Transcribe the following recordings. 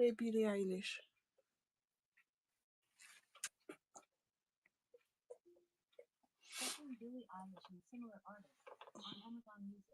play Billie Eilish. Billie Eilish and similar artists on Amazon Music.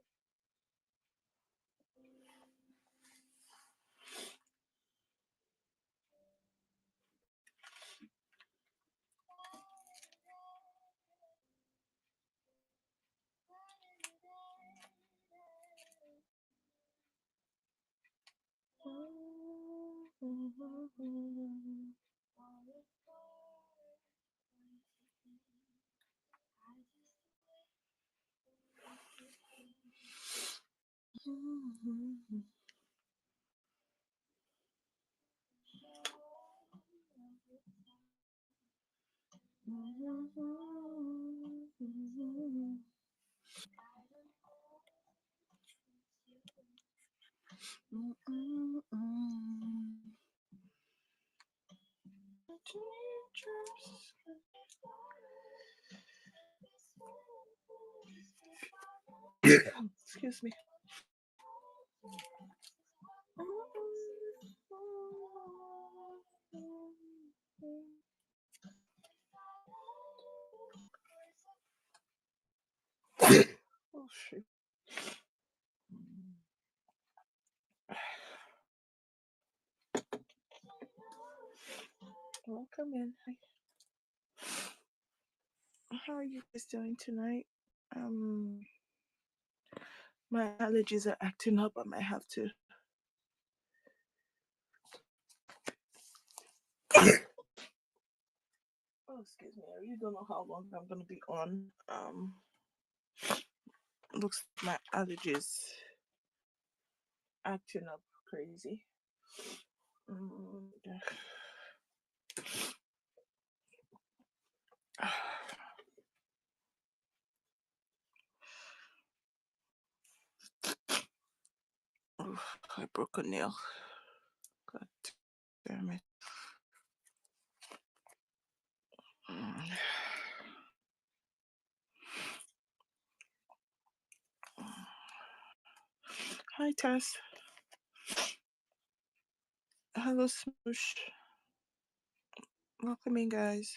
Excuse me. Oh shit. Welcome in. How are you guys doing tonight? My allergies are acting up. I might have to. Oh, excuse me. I really don't know how long I'm gonna be on. Looks like my allergies acting up crazy. Oh, I broke a nail. God damn it. Hi, Tess. Hello, Smoosh. Welcome in, guys.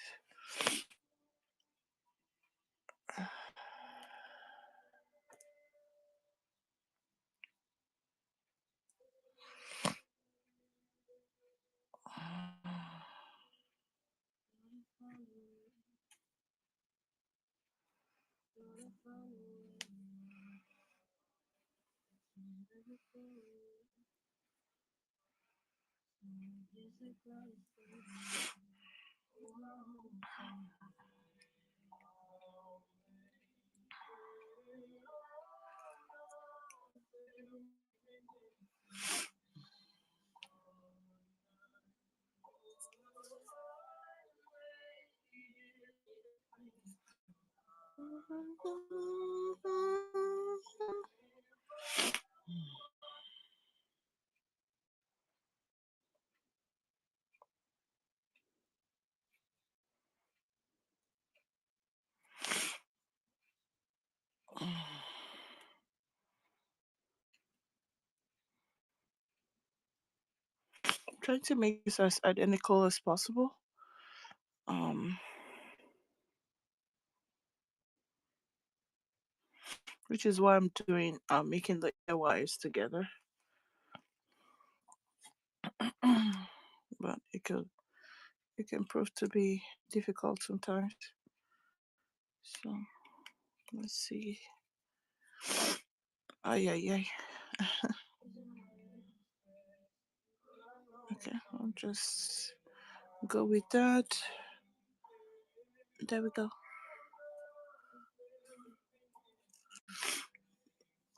Trying to make this as identical as possible. Which is why I'm doing making the ear wires together. But it can prove to be difficult sometimes. So let's see. Ay. Okay, I'll just go with that. There we go.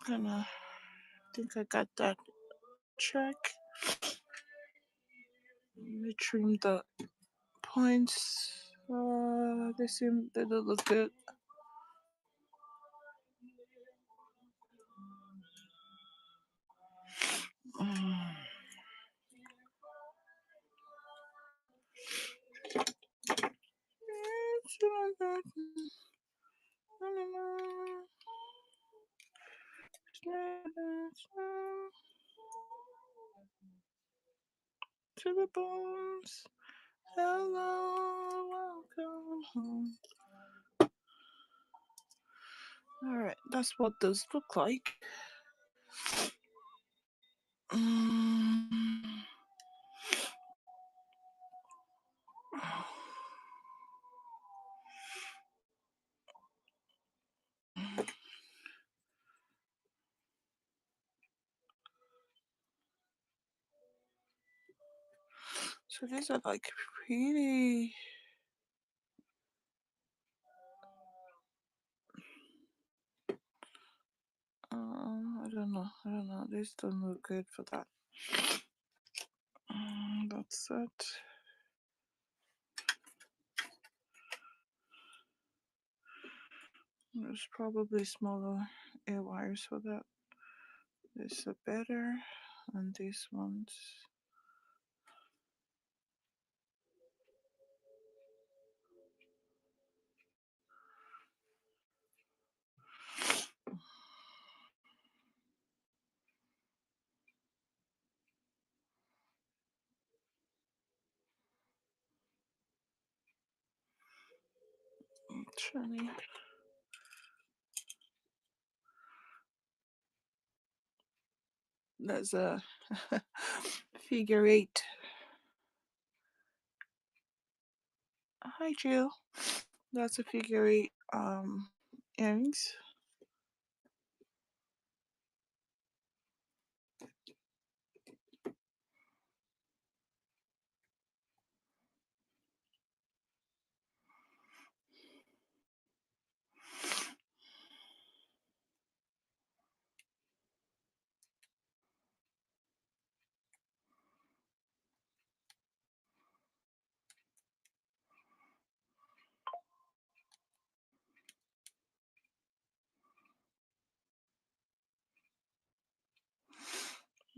And I think I got that check. Let me trim the points. They don't look good. to the bones. Hello, welcome home. Alright, that's what those look like. Mm. So these are like pretty. I don't know. I don't know. These don't look good for that. That's it. There's probably smaller air wires for that. This are better, and these ones. Shiny. There's a figure eight. Hi, Jill. That's a figure eight earrings.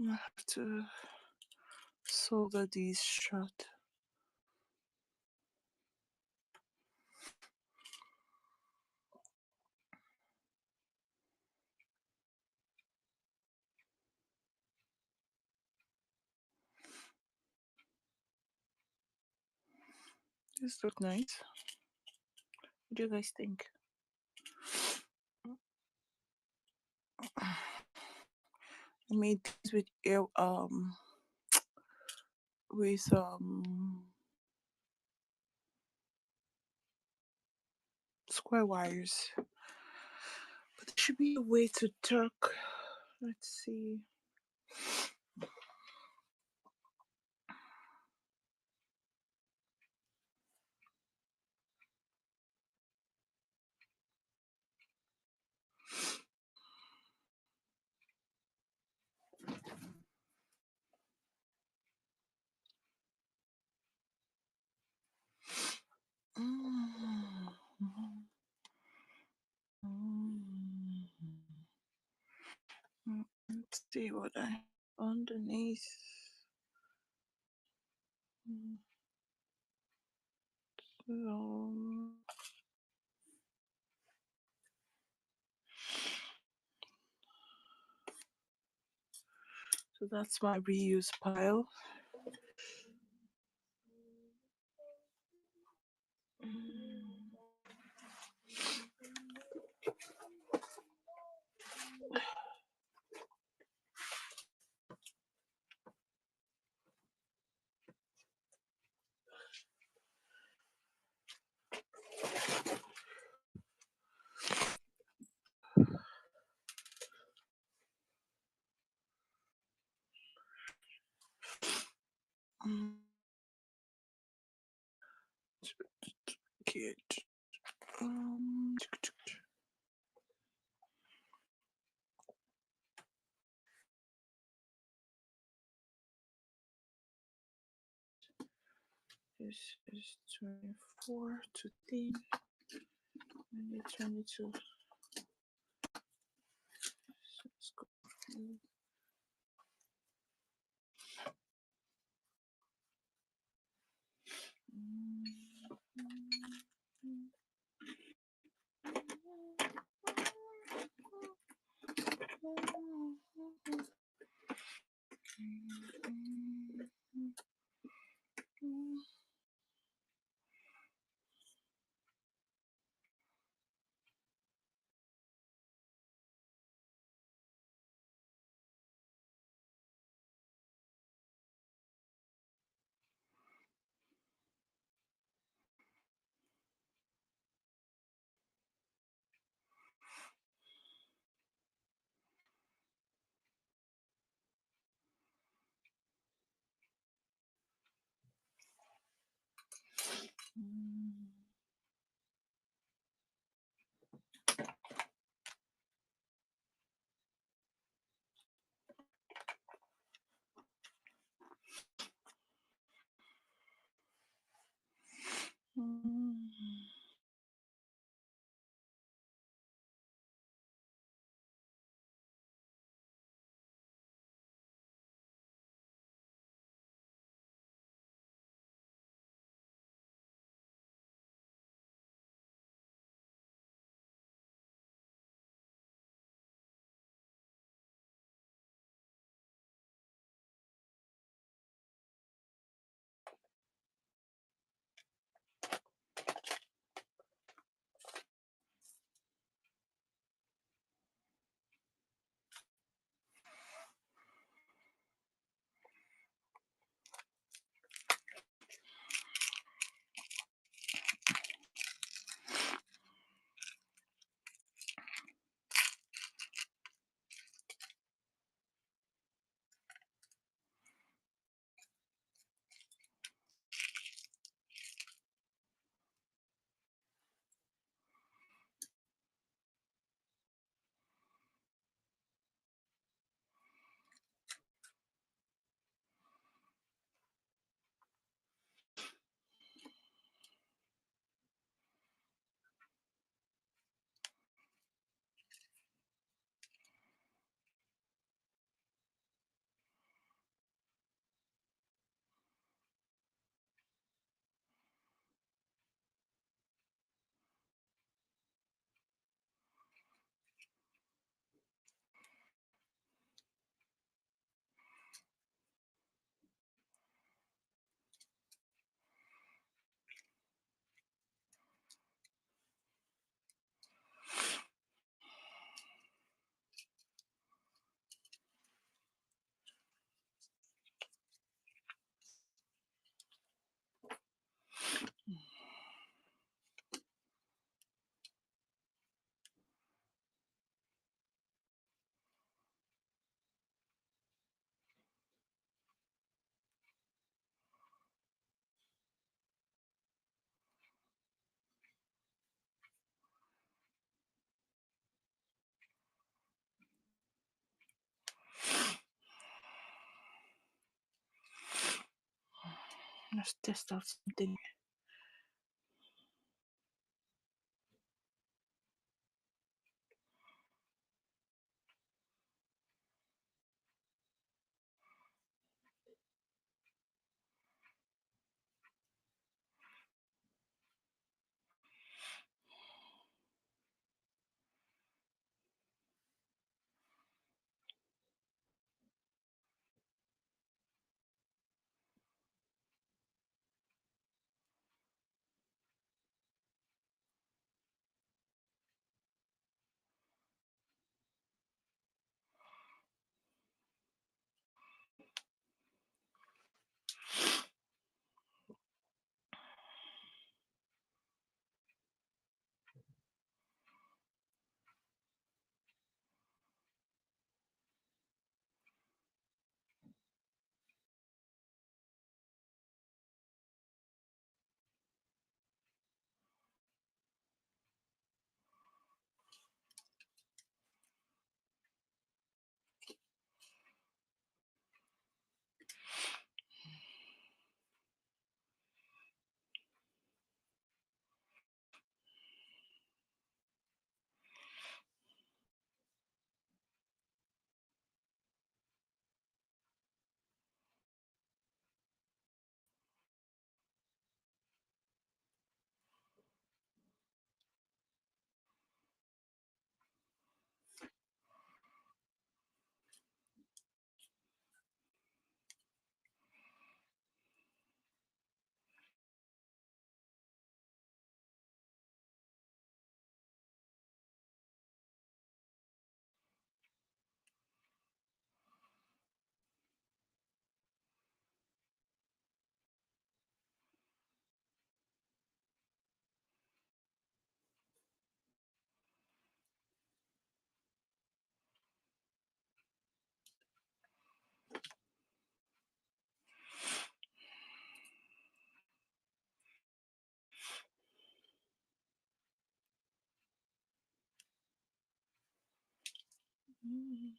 I have to solder these shut. These look nice. What do you guys think? I made these with square wires, but there should be a way to tuck. Let's see. Let's see what I underneath. So that's my reuse pile. Kid. This is 24 to 10. I need 22. So let's go. Let's test out something. Mm.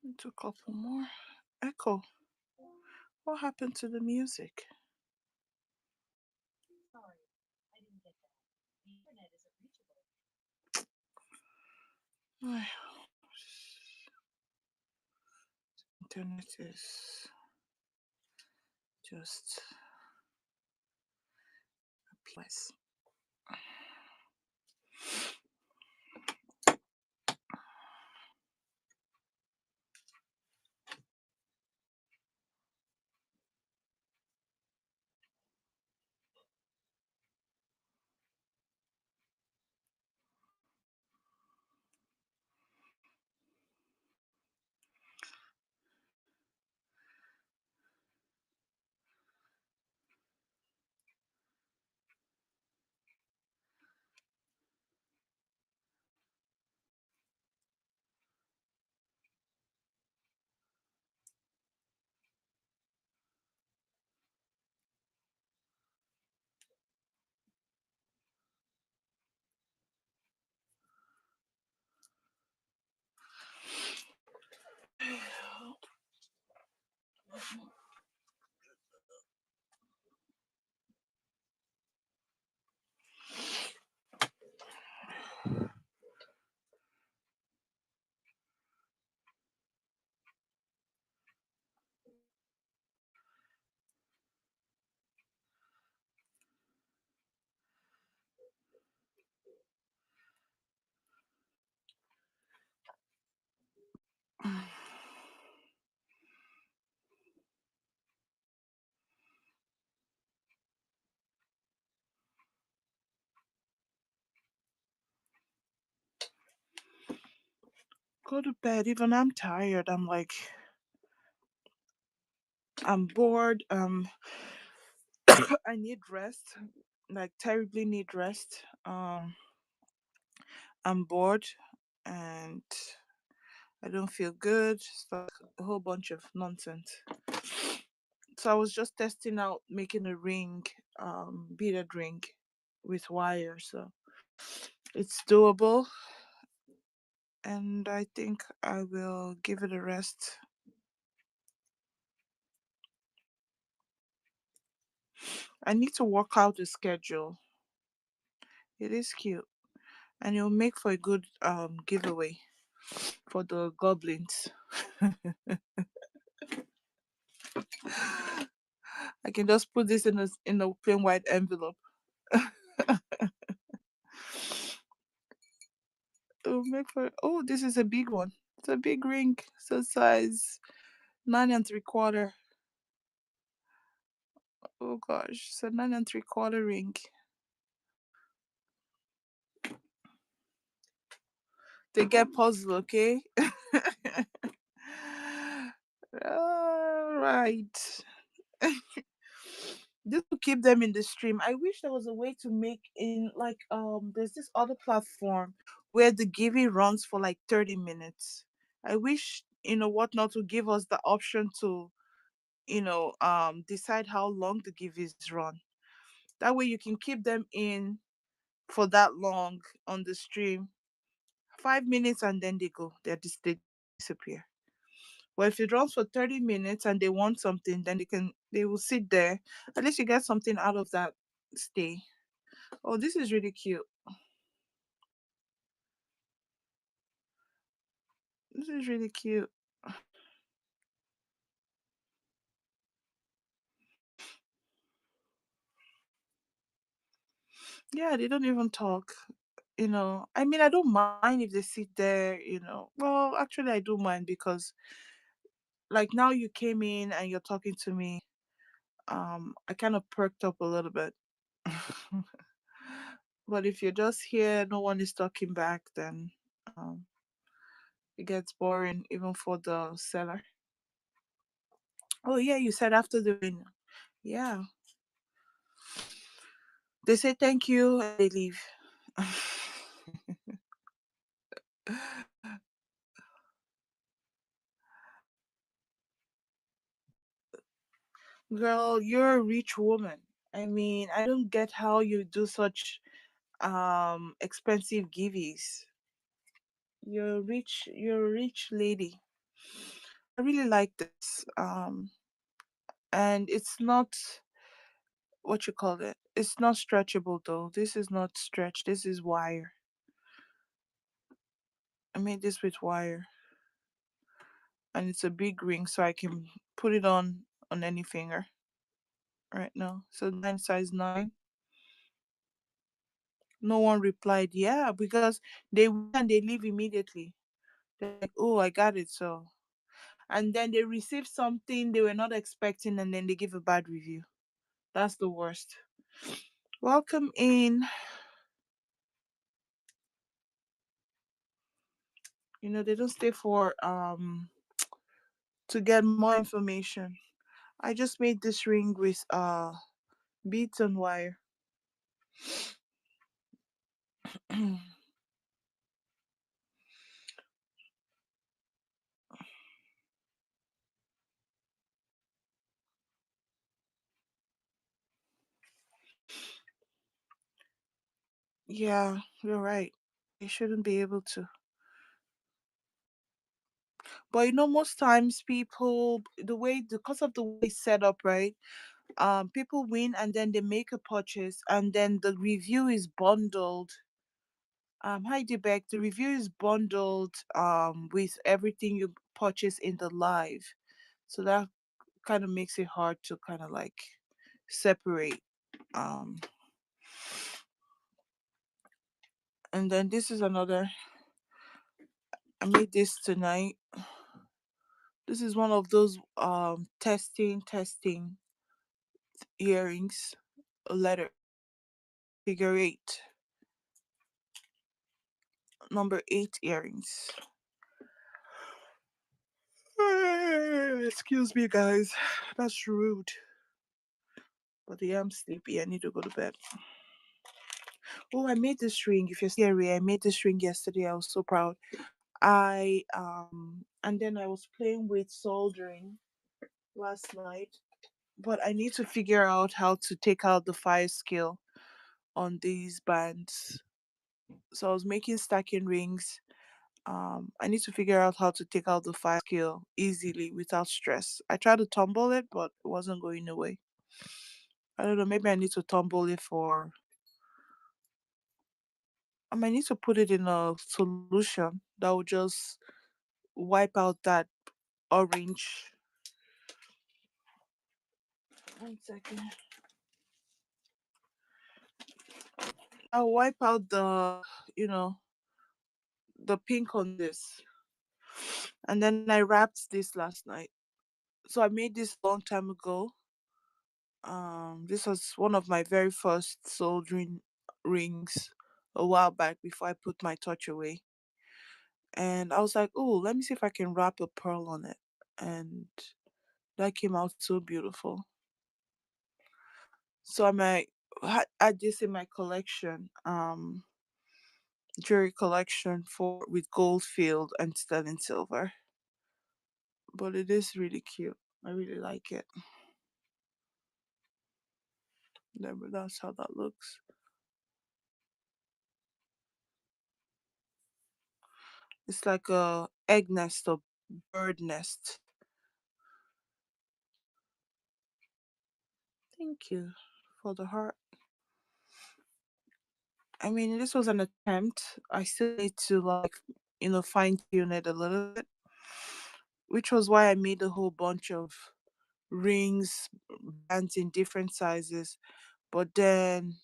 Into a couple more. Echo. What happened to the music? My internet is just a place. Go to bed. Even I'm tired. I'm bored. I need rest. Like terribly need rest. I'm bored and I don't feel good. It's like a whole bunch of nonsense. So I was just testing out making a ring, beaded ring with wire. So it's doable, and I think I will give it a rest. I need to work out a schedule. It is cute, and it'll make for a good giveaway for the goblins. I can just put this in a plain white envelope. It'll make for this is a big one. It's a big ring. So size 9 and 3/4. Oh gosh, it's a 9 and 3/4 ring. They get puzzled, okay? All right. This will keep them in the stream. I wish there was a way to make in like there's this other platform where the giving runs for like 30 minutes. I wish whatnot to give us the option to decide how long the giveaways run. That way you can keep them in for that long on the stream. 5 minutes and then they disappear. But if it runs for 30 minutes and they want something, then they will sit there. At least you get something out of that stay. Oh, this is really cute. This is really cute. Yeah, they don't even talk. I mean, I don't mind if they sit there. Well, actually, I do mind because, like, now you came in and you're talking to me. I kind of perked up a little bit. But if you're just here, no one is talking back, then um, it gets boring even for the seller. Oh yeah, you said after the win. Yeah, they say thank you and they leave. Girl, you're a rich woman. I mean, I don't get how you do such expensive giveaways. You're a rich lady. I really like this. And it's not what you call it. It's not stretchable though. This is not stretch. This is wire. I made this with wire, and it's a big ring, so I can put it on any finger right now. So nine size nine. No one replied. Yeah, because they win and they leave immediately. They're like, oh, I got it. So, and then they receive something they were not expecting, and then they give a bad review. That's the worst. Welcome in. They don't stay for to get more information. I just made this ring with beads and wire. Yeah, you're right. They shouldn't be able to. But most times people, the way, because of the way it's set up, right? People win and then they make a purchase and then the review is bundled. Heidi Beck, the review is bundled with everything you purchase in the live. So that kind of makes it hard to kind of like separate. Um, and then this is another. I made this tonight. This is one of those testing earrings, a letter figure eight, number eight earrings. Excuse me, guys. That's rude. But yeah, I'm sleepy. I need to go to bed. Oh, I made this ring. If you're scary, I made this ring yesterday. I was so proud. I and then I was playing with soldering last night. But I need to figure out how to take out the fire skill on these bands. So I was making stacking rings. I need to figure out how to take out the fire skill easily without stress. I tried to tumble it, but it wasn't going away. I don't know. Maybe I need to tumble it for. I might need to put it in a solution that will just wipe out that orange. One second. I'll wipe out the pink on this. And then I wrapped this last night. So I made this long time ago. This was one of my very first soldering rings a while back before I put my touch away. And I was like, oh, let me see if I can wrap a pearl on it. And that came out so beautiful. So I might add this in my collection, jewelry collection for with gold field and sterling silver. But it is really cute. I really like it. That's how that looks. It's like a egg nest or bird nest. Thank you for the heart. I mean, this was an attempt. I still need to like, fine tune it a little bit, which was why I made a whole bunch of rings, bands in different sizes. But then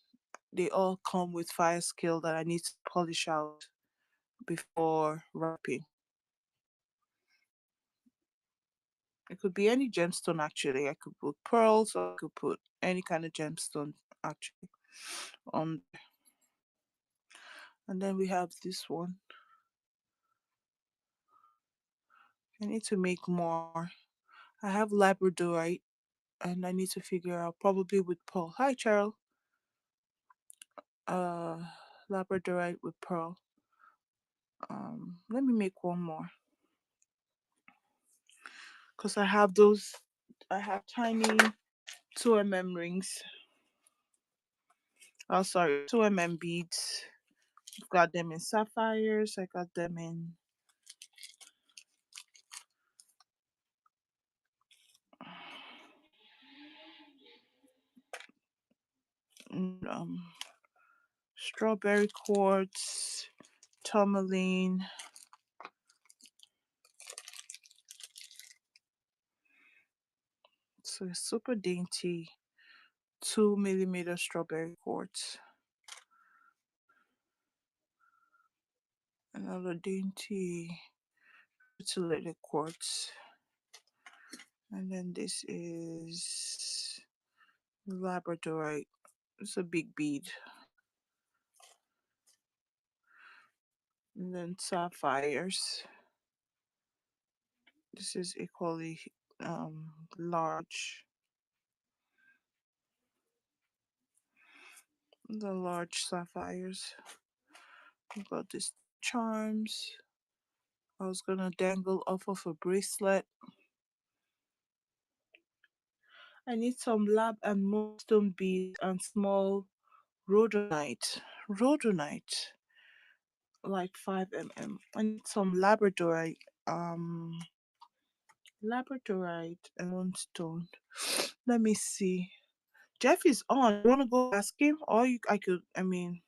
they all come with fire skill that I need to polish out before wrapping. It could be any gemstone actually. I could put pearls or I could put any kind of gemstone actually on. And then we have this one. I need to make more. I have labradorite and I need to figure out probably with pearl. Hi Cheryl. Uh Labradorite with pearl. Let me make one more. Because I have tiny 2 rings. Oh sorry, 2 beads. I've got them in sapphires. I got them in um strawberry quartz, tourmaline. So it's super dainty 2 millimeter strawberry quartz. Another dainty mutilated quartz. And then this is labradorite. It's a big bead. And then sapphires. This is equally large. The large sapphires. I've got these charms. I was gonna dangle off of a bracelet. I need some lab and moonstone beads and small rhodonite. Rhodonite, like 5 mm. I need some labradorite. Labradorite and one stone. Let me see. Jeff is on. You want to go ask him, or you? I could. I mean,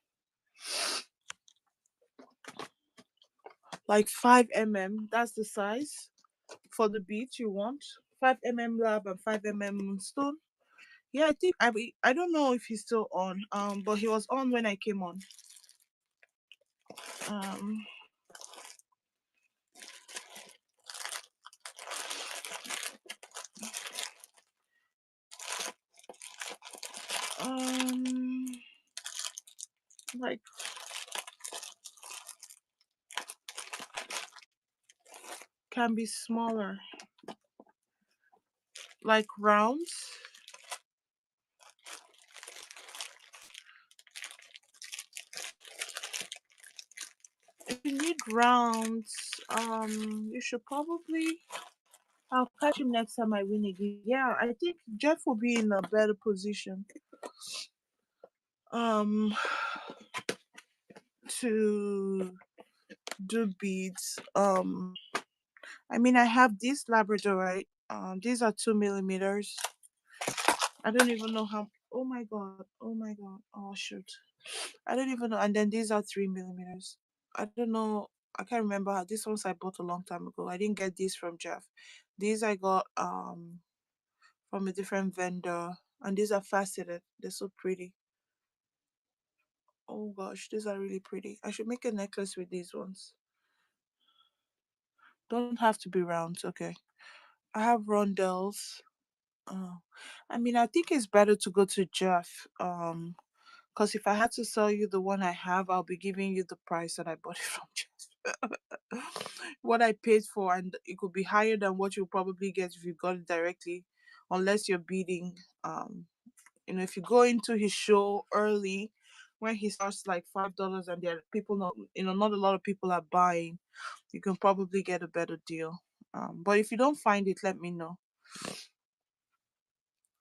like 5 mm. That's the size for the beads you want. 5 mm lab and 5 mm moonstone. Yeah, I think I don't know if he's still on. But he was on when I came on. Um, um, like can be smaller, like rounds. If you need rounds, you should probably. I'll catch him next time I win again. Yeah, I think Jeff will be in a better position. Um, to do beads. I mean, I have this Labradorite. These are 2 millimeters. I don't even know how. Oh my god. Oh my god. Oh shoot. I don't even know. And then these are 3 millimeters. I don't know. I can't remember how these ones I bought a long time ago. I didn't get these from Jeff. These I got from a different vendor, and these are faceted. They're so pretty. Oh gosh, these are really pretty. I should make a necklace with these ones. Don't have to be round. Okay. I have rondelles. Oh, I mean, I think it's better to go to Jeff. Because if I had to sell you the one I have, I'll be giving you the price that I bought it from Jeff. What I paid for, and it could be higher than what you'll probably get if you got it directly, unless you're bidding. If you go into his show early, when he starts like $5, and there are people not, not a lot of people are buying, you can probably get a better deal. But if you don't find it, let me know.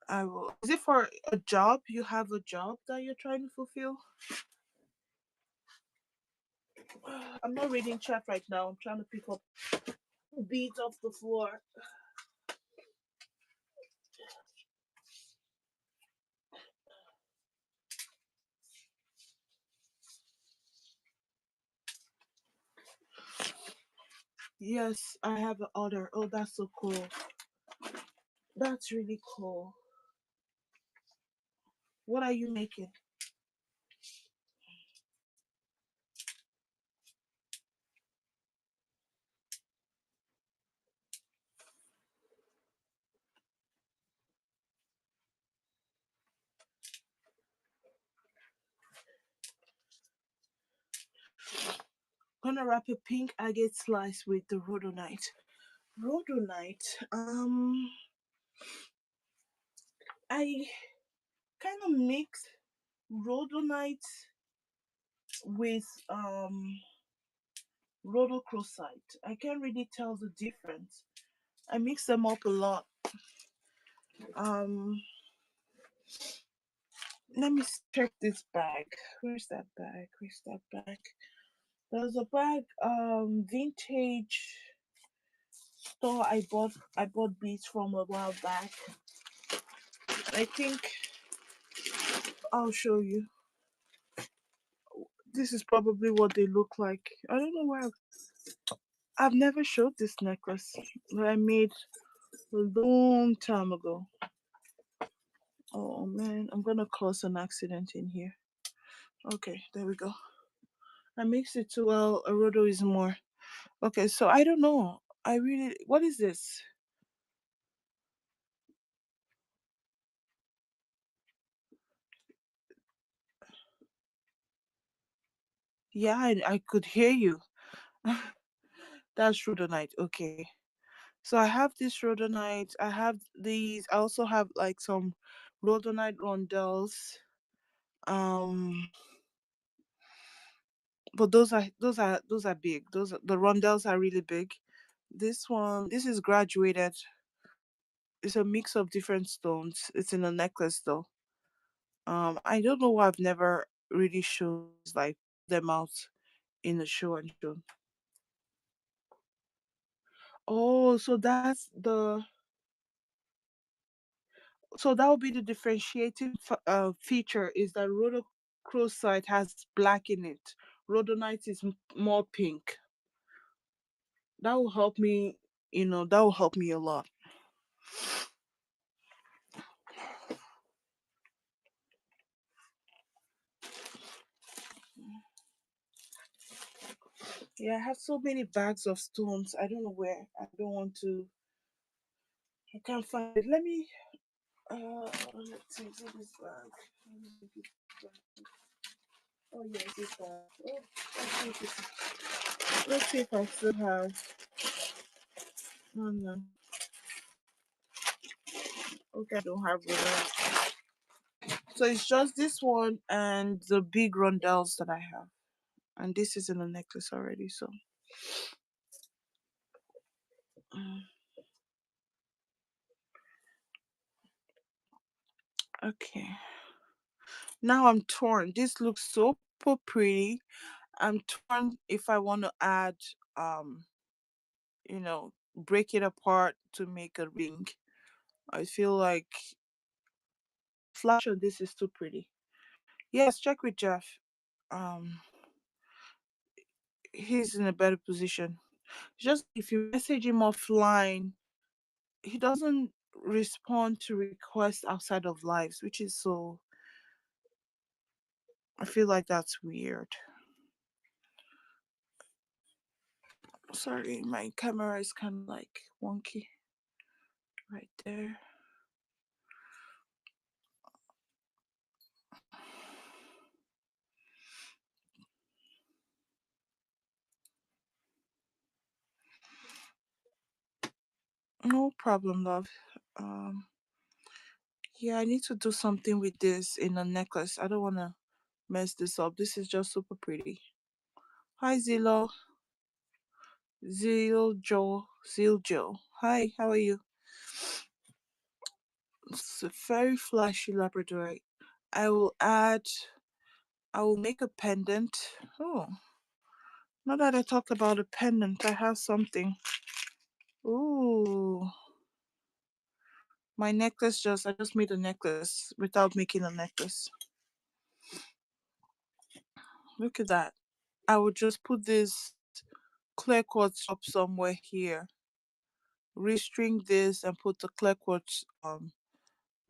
I will. Is it for a job? You have a job that you're trying to fulfill? I'm not reading chat right now. I'm trying to pick up beads off the floor. Yes, I have an order. Oh, that's so cool. That's really cool. What are you making? Gonna wrap a pink agate slice with the rhodonite. Rhodonite. I kind of mix rhodonite with rhodochrosite. I can't really tell the difference. I mix them up a lot. Um, Let me check this bag. Where's that bag? Where's that bag? There's a bag, vintage store I bought beads from a while back. I think I'll show you. This is probably what they look like. I don't know why I've never showed this necklace that I made a long time ago. Oh man, I'm gonna cause an accident in here. Okay, there we go. I mixed it too well. Arodo is more. Okay, so I don't know. I really. What is this? Yeah, I could hear you. That's rhodonite. Okay. So I have this rhodonite. I have these. I also have like some rhodonite rondelles. Um, but those are big. The rondelles are really big. This is graduated. It's a mix of different stones. It's in a necklace though. I don't know why I've never really shown like them out in a show and show. Oh, so that would be the differentiating feature is that rhodochrosite has black in it. Rhodonite is more pink. That will help me, that will help me a lot. Yeah, I have so many bags of stones. I don't know where. I don't want to. I can't find it. Let me. Let's see. Is it this bag? Oh yes, this bag. Oh, let's see if I still have. Oh no. Okay, I don't have it. So it's just this one and the big rondelles that I have. And this is in a necklace already. So, mm, okay. Now I'm torn. This looks so pretty. I'm torn if I want to add, um, break it apart to make a ring. I feel like flash on this is too pretty. Yes, check with Jeff. Um, he's in a better position. Just if you message him offline, he doesn't respond to requests outside of lives, which is so. I feel like that's weird. Sorry, my camera is kind of like wonky right there. No problem, love. Um, yeah, I need to do something with this in a necklace. I don't want to mess this up. This is just super pretty. Hi, Zillo. Ziljo. Hi, how are you? It's a very flashy Labradorite. I will add, I will make a pendant. Oh, now that I talked about a pendant, I have something. Ooh, I just made a necklace without making a necklace. Look at that. I would just put this clear quartz up somewhere here, restring this, and put the clear quartz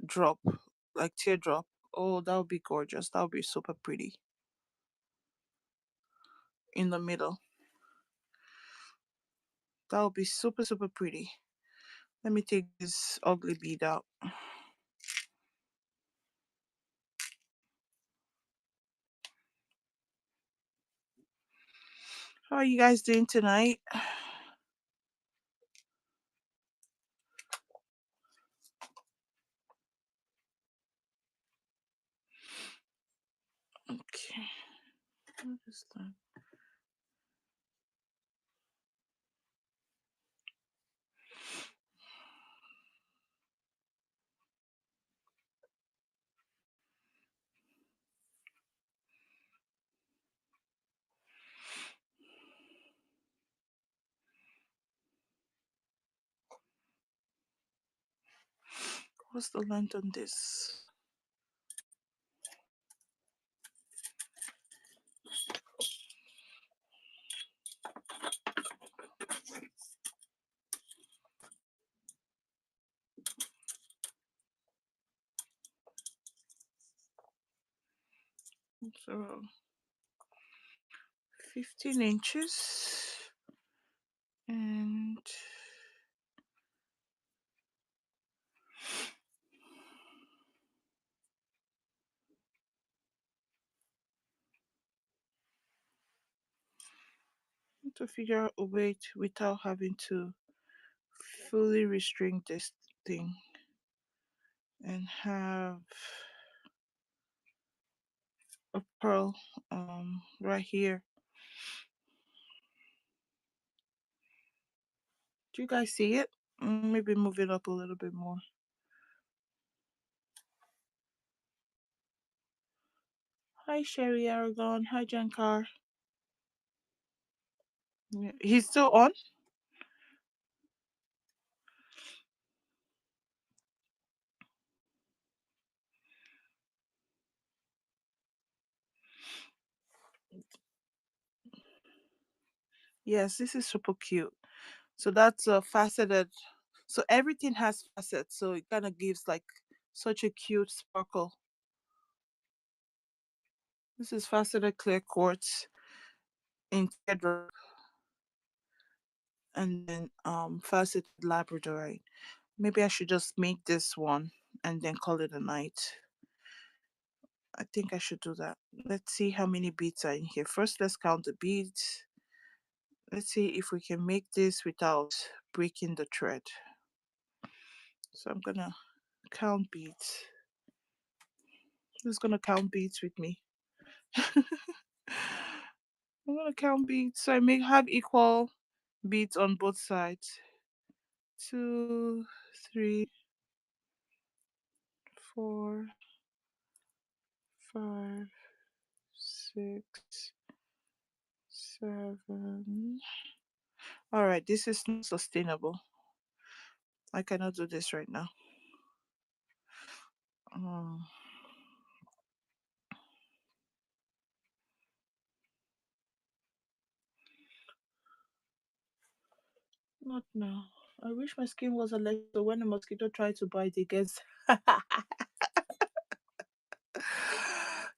drop, like teardrop. Oh, that would be gorgeous. That would be super pretty in the middle. That would be super pretty. Let me take this ugly bead out. How are you guys doing tonight? Okay. What is that? What's the length on this? So 15 inches. And to figure out a way without having to fully restrain this thing and have a pearl right here. Do you guys see it? Maybe move it up a little bit more. Hi Sherry Aragon. Hi Jankar. Yeah. He's still on? Yes, this is super cute. So that's a faceted. So everything has facets. So it kind of gives like such a cute sparkle. This is faceted clear quartz in teardrop, and then faceted labradorite. Maybe I should just make this one and then call it a night. I think I should do that. Let's see how many beads are in here. First, let's count the beads. Let's see if we can make this without breaking the thread. So I'm gonna count beads. Who's gonna count beads with me? I'm gonna count beads so I may have equal beads on both sides. Two, three, four, five, six, seven. All right, this is not sustainable. I cannot do this right now. Um, Not now. I wish my skin was allergic, so when a mosquito tried to bite, it gets.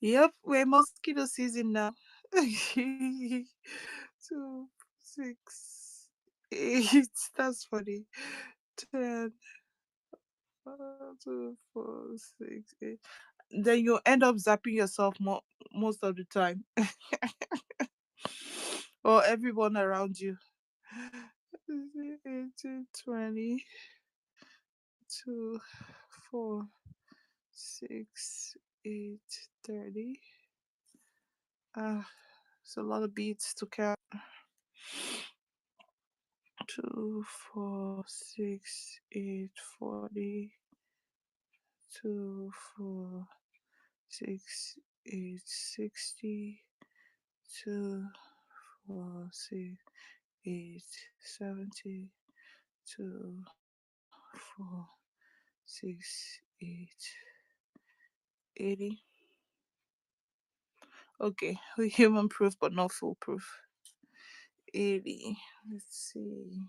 Yep, we're mosquito season now. 2, 6, 8. That's funny. 10, 2, 4, 6, 8. Then you end up zapping yourself most of the time, or everyone around you. 18, 20, 2, 4, 6, 8, 30. Ah, it's a lot of beads to count. 2, 4, 6, 8, 40. 2, 4, 6, 8, 60. 2, 4, 6, 8, 70. 2, 4, 6, 8, 80. Okay, we human proof but not foolproof. 80. Let's see.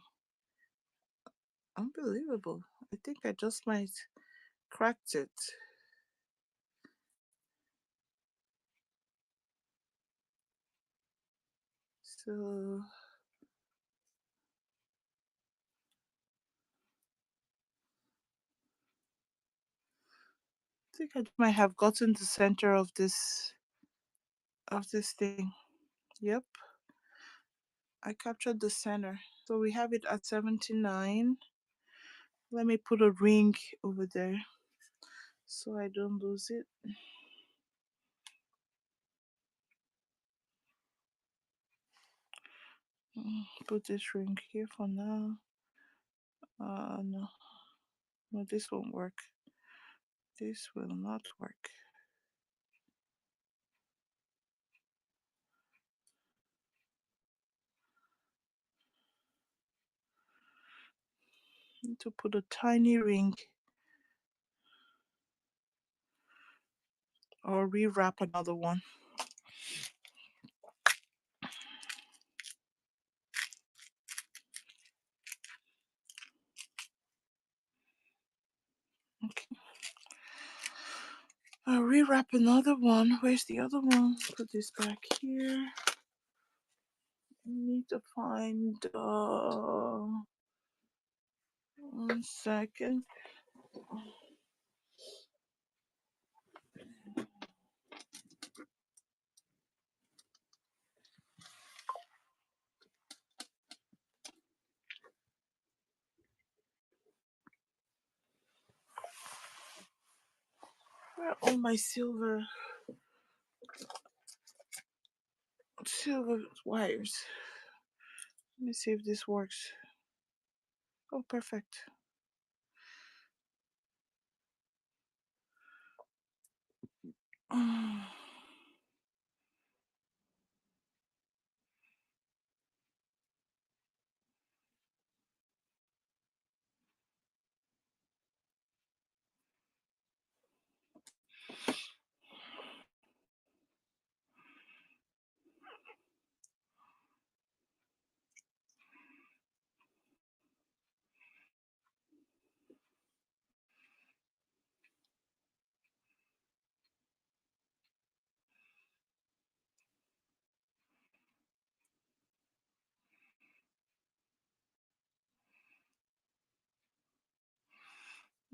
Unbelievable. I think I just might cracked it. So I think I might have gotten the center of this thing. Yep, I captured the center. So we have it at 79. Let me put a ring over there so I don't lose it. Put this ring here for now. No, no, this won't work. This will not work. Need to put a tiny ring or rewrap another one. Okay. I'll rewrap another one. Where's the other one? Put this back here. I need to find 1 second. Where are all my silver wires? Let me see if this works. Oh, perfect.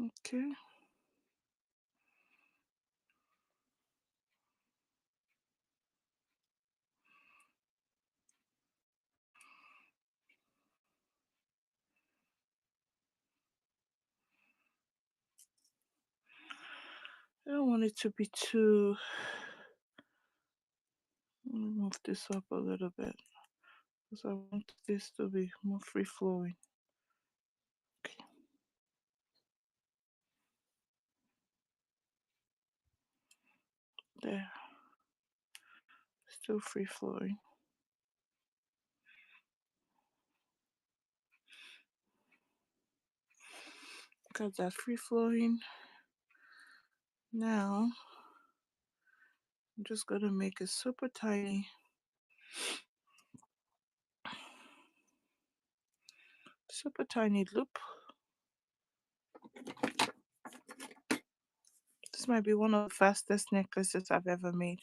Okay. I don't want it to be too. Let me move this up a little bit because I want this to be more free flowing. Okay. There. Still free flowing. Got that free flowing. Now I'm just gonna make a super tiny loop. This might be one of the fastest necklaces I've ever made.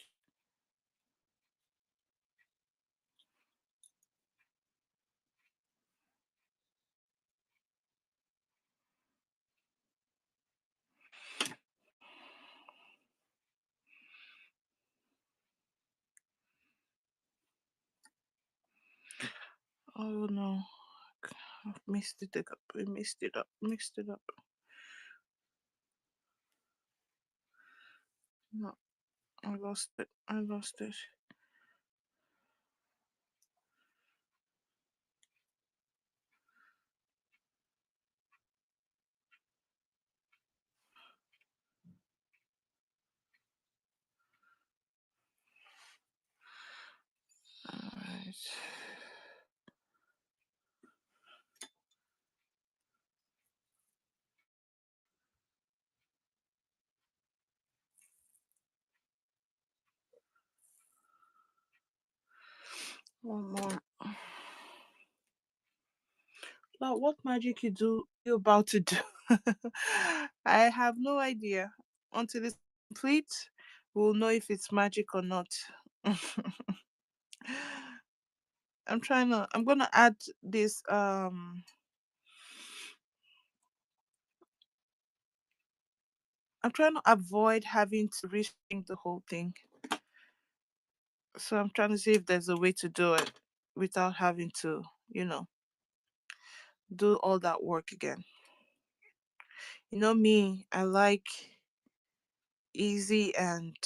Oh no, I've messed it up. I messed it up. Mixed it up. No, I lost it. I lost it. Alright. One more. Now, what magic you about to do? I have no idea. Until it's complete, we'll know if it's magic or not. I'm gonna add this I'm trying to avoid having to restring the whole thing. So I'm trying to see if there's a way to do it without having to, you know, do all that work again. You know me, I like easy and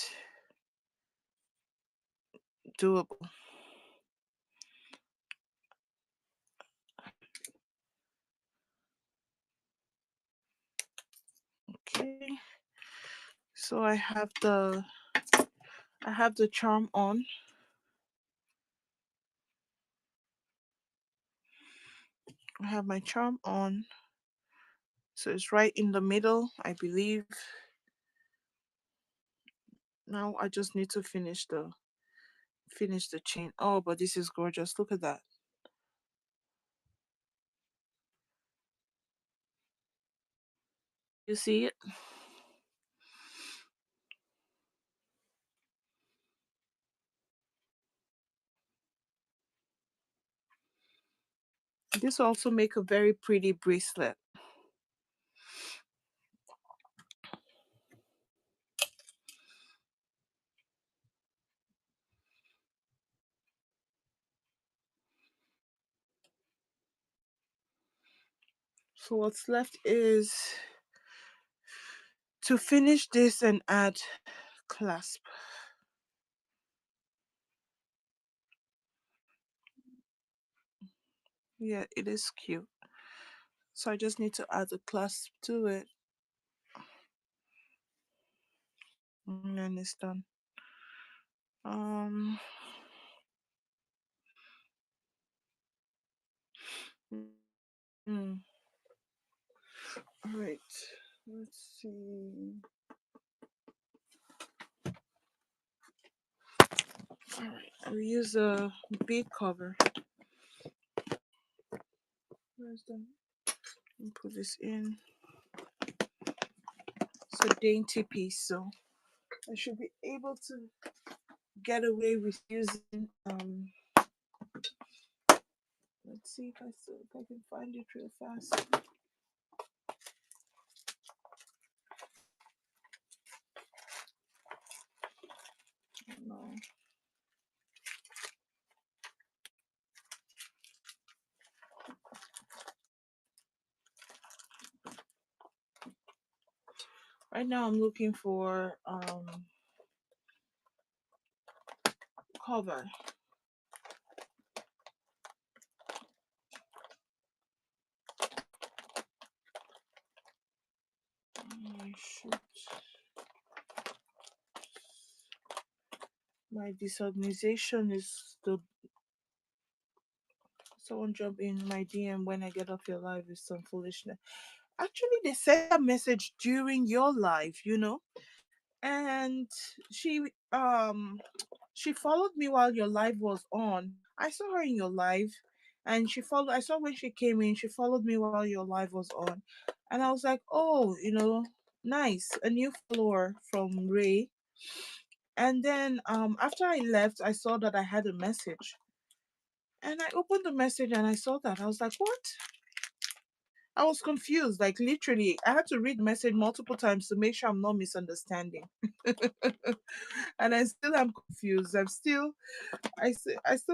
doable. Okay. So I have the charm on. I have my charm on. So it's right in the middle, I believe. Now I just need to finish the chain. Oh, but this is gorgeous. Look at that. You see it? This will also make a very pretty bracelet. So what's left is to finish this and add clasp. Yeah, it is cute. So I just need to add a clasp to it. And then it's done. Um mm, all right. Let's see. All right. I'll use a bead cover. Where's the put this in. It's a dainty piece, so I should be able to get away with using let's see if I can find it real fast. Right now I'm looking for cover. I should my disorganization is the someone jump in my DM when I get off your live is some foolishness. Actually, they sent a message during your live, and she um she followed me while your live was on. I saw her in your live, and she followed. I saw when she came in. She followed me while your live was on, and I was like, oh, nice, a new follower from Ray. And then after I left, I saw that I had a message, and I opened the message and I saw that. I was like, what? I was confused. Like literally, I had to read the message multiple times to make sure I'm not misunderstanding. And I still am confused. I still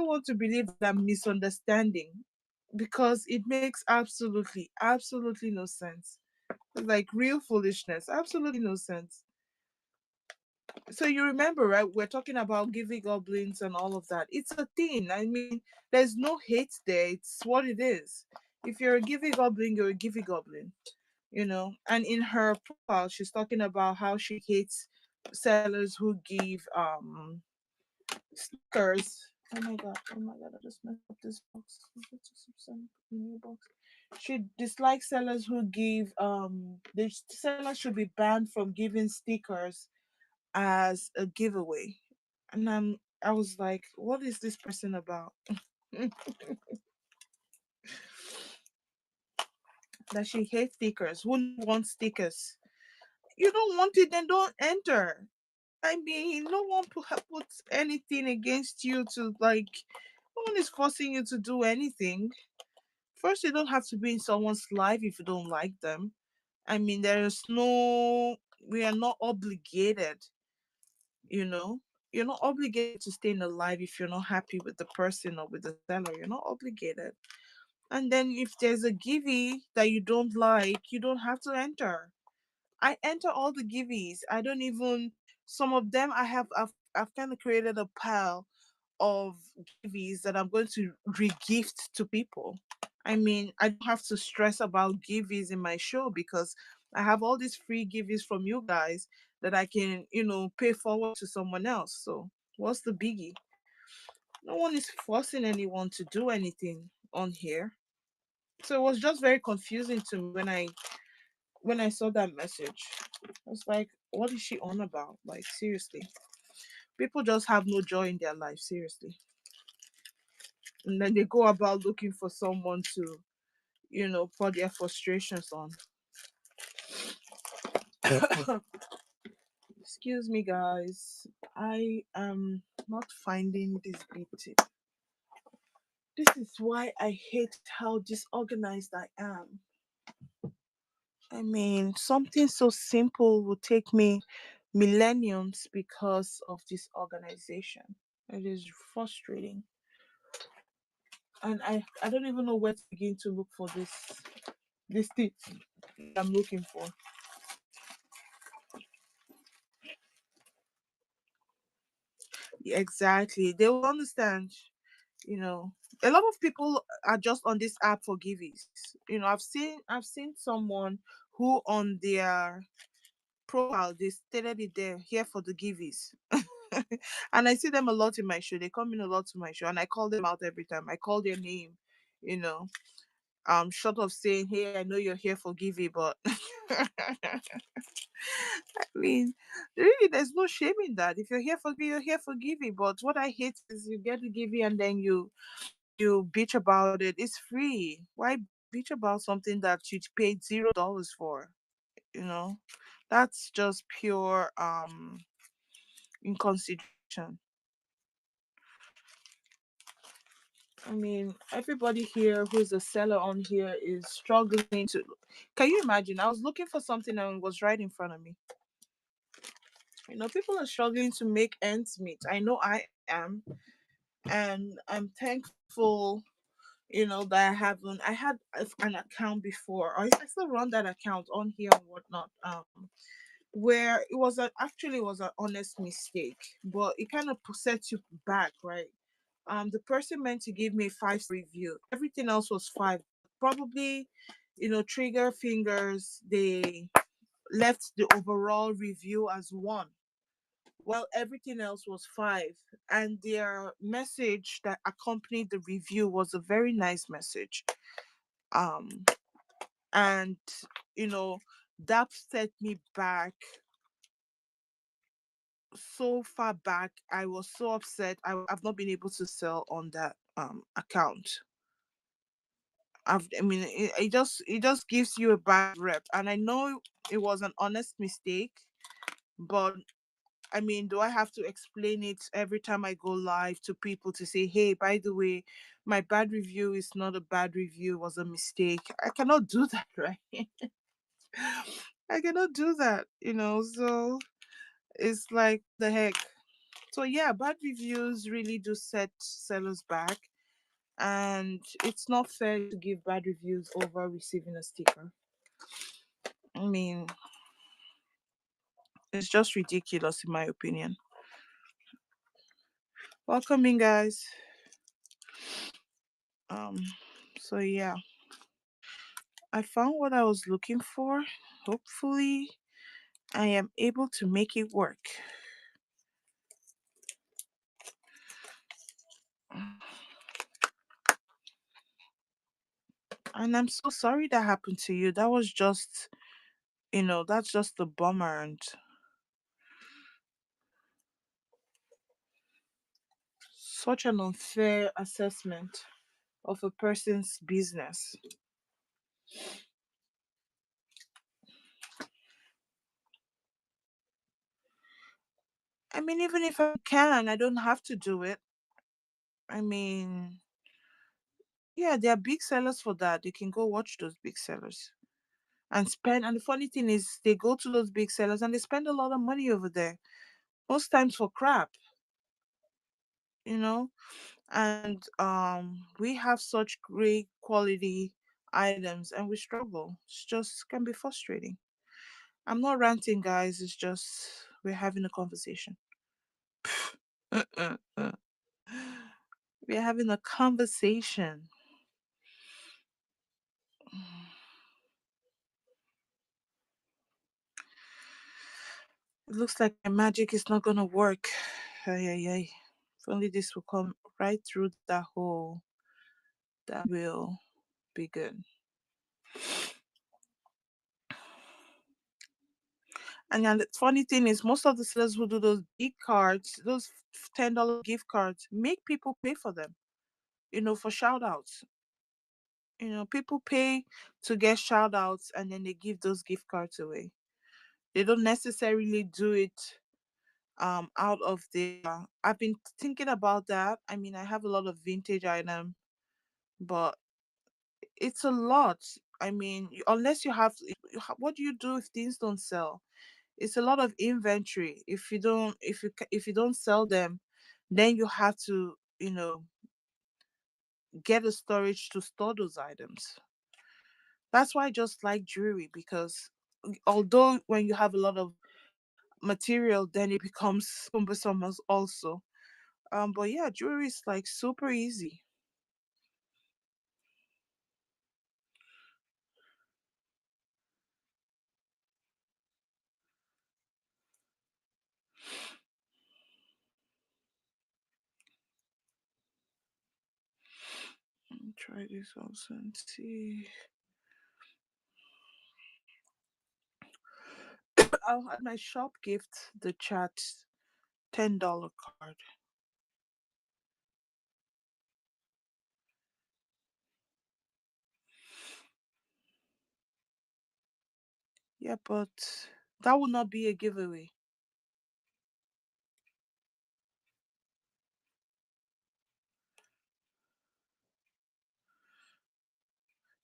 want to believe that I'm misunderstanding because it makes absolutely no sense. Like real foolishness, absolutely no sense. So you remember, right? We're talking about giving goblins and all of that. It's a thing. I mean, there's no hate there. It's what it is. If you're a giving goblin, you're a giving goblin. And in her profile, she's talking about how she hates sellers who give stickers. Oh my god, I just messed up this box. New box. She dislikes sellers who give the seller should be banned from giving stickers as a giveaway. And I was like, what is this person about? That she hates stickers. Who wants stickers? You don't want it, then don't enter. I mean, no one puts anything against you to like. No one is forcing you to do anything. First, you don't have to be in someone's life if you don't like them. I mean, there is no. We are not obligated. You know, you're not obligated to stay in the life if you're not happy with the person or with the seller. You're not obligated. And then if there's a givey that you don't like, you don't have to enter. I enter all the giveys. I don't even some of them I've kind of created a pile of giveys that I'm going to regift to people. I mean, I don't have to stress about giveys in my show because I have all these free giveys from you guys that I can pay forward to someone else. So what's the biggie? No one is forcing anyone to do anything on here. So it was just very confusing to me when I saw that message. I was like, what is she on about? Like seriously. People just have no joy in their life, seriously. And then they go about looking for someone to pour their frustrations on. Excuse me, guys. I am not finding this beat. This is why I hate how disorganized I am. I mean, something so simple will take me millenniums because of this organization. It is frustrating. And I don't even know where to begin to look for this thing I'm looking for. Exactly. They will understand, you know. A lot of people are just on this app for giveaways. I've seen someone who on their profile they stated it there here for the giveaways. And I see them a lot in my show. They come in a lot to my show and I call them out every time. I call their name, you know. Short of saying, hey, I know you're here for giveaway, but I mean, really, there's no shame in that. If you're here for me, you're here for giving. But what I hate is you get to giving and then you bitch about it. It's free. Why bitch about something that you paid $0 for? You know, that's just pure inconsideration. I mean, everybody here who's a seller on here is struggling to. Can you imagine? I was looking for something and it was right in front of me. People are struggling to make ends meet. I know I am, and I'm thankful. That I haven't. I had an account before. I still run that account on here and whatnot. where it was actually was an honest mistake, but it kind of sets you back, right? The person meant to give me 5 review. Everything else was 5. Probably, trigger fingers. They left the overall review as 1. Well, everything else was 5, and their message that accompanied the review was a very nice message. Um, and you know that set me back so far back. I was so upset. I've not been able to sell on that account. I mean, it just gives you a bad rep, and I know it was an honest mistake, but I mean, do I have to explain it every time I go live to people to say, hey, by the way, my bad review is not a bad review, it was a mistake? I cannot do that, right? I cannot do that, so it's like, what the heck? So yeah, bad reviews really do set sellers back, and it's not fair to give bad reviews over receiving a sticker. I mean, it's just ridiculous in my opinion. Welcome in, guys. Um, so yeah, I found what I was looking for. Hopefully, I am able to make it work. And I'm so sorry that happened to you. That was just, that's just a bummer and such an unfair assessment of a person's business. I mean, even if I can, I don't have to do it. I mean, yeah, there are big sellers for that. They can go watch those big sellers and spend. And the funny thing is, they go to those big sellers and they spend a lot of money over there, most times for crap, you know. And we have such great quality items, and we struggle. It's just can be frustrating. I'm not ranting, guys. It's just we're having a conversation. We're having a conversation. It looks like my magic is not gonna work. Ay, ay, ay. If only this will come right through that hole, that will be good. And then the funny thing is, most of the sellers who do those big cards, those $10 gift cards, make people pay for them, for shout outs. People pay to get shout outs and then they give those gift cards away. They don't necessarily do it out of their. I've been thinking about that. I mean, I have a lot of vintage item, but it's a lot. I mean, unless you have, what do you do if things don't sell? It's a lot of inventory. If you don't sell them, then you have to get a storage to store those items. That's why I just like jewelry, because although when you have a lot of material, then it becomes cumbersome also. But yeah, jewelry is like super easy. Let me try this also and see. I'll add my shop gift the chat $10 card. Yeah, but that will not be a giveaway.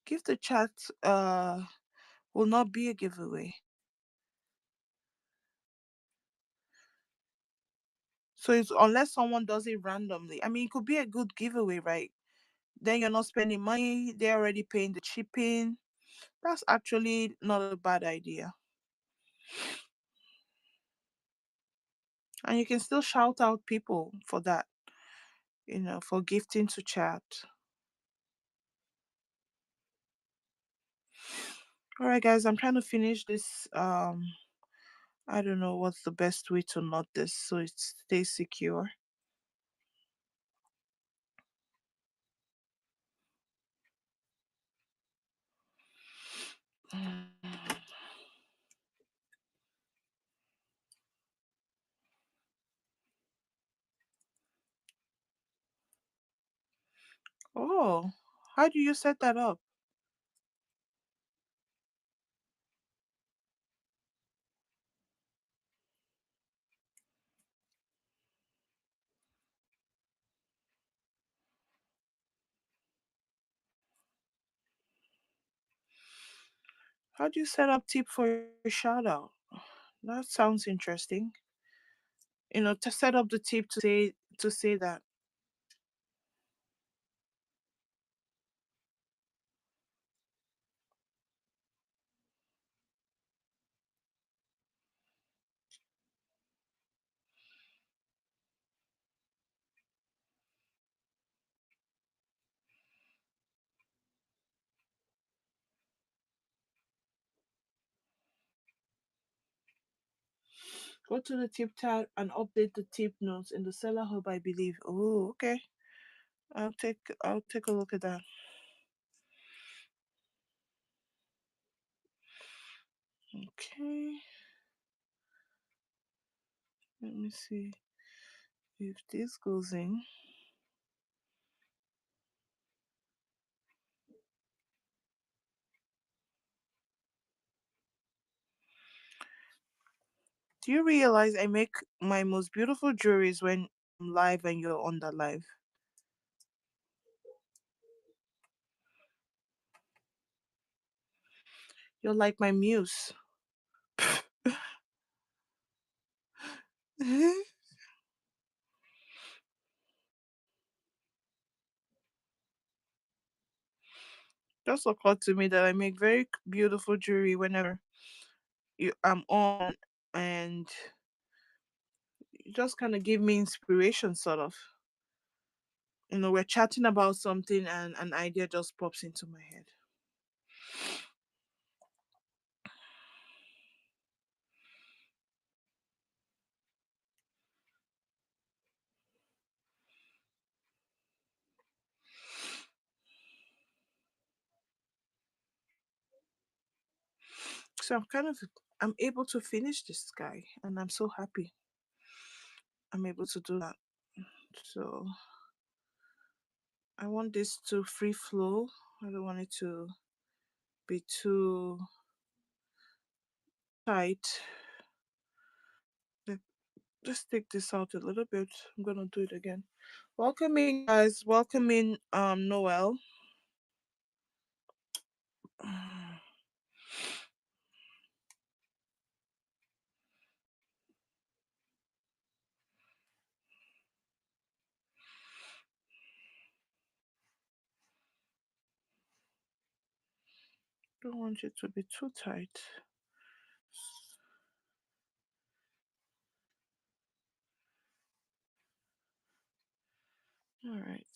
Gift the chat will not be a giveaway. So it's unless someone does it randomly. I mean, it could be a good giveaway, right? Then you're not spending money. They're already paying the shipping. That's actually not a bad idea. And you can still shout out people for that, for gifting to chat. All right, guys, I'm trying to finish this. I don't know what's the best way to knot this so it stays secure. Oh, how do you set that up? How do you set up tip for your shout out? That sounds interesting. To set up the tip to say that. Go to the tip tab and update the tip notes in the seller hub, I believe. Oh, okay. I'll take a look at that. Okay. Let me see if this goes in. Do you realize I make my most beautiful jewelries when I'm live and you're on the live? You're like my muse. Just occurred to me that I make very beautiful jewelry whenever I'm on, and you just kind of give me inspiration, sort of. We're chatting about something, and an idea just pops into my head. So I'm able to finish this guy, and I'm so happy I'm able to do that. So I want this to free flow. I don't want it to be too tight. Let- Just take this out a little bit. I'm gonna do it again. Welcome in, guys. Welcome in, Noel. Don't want it to be too tight. All right.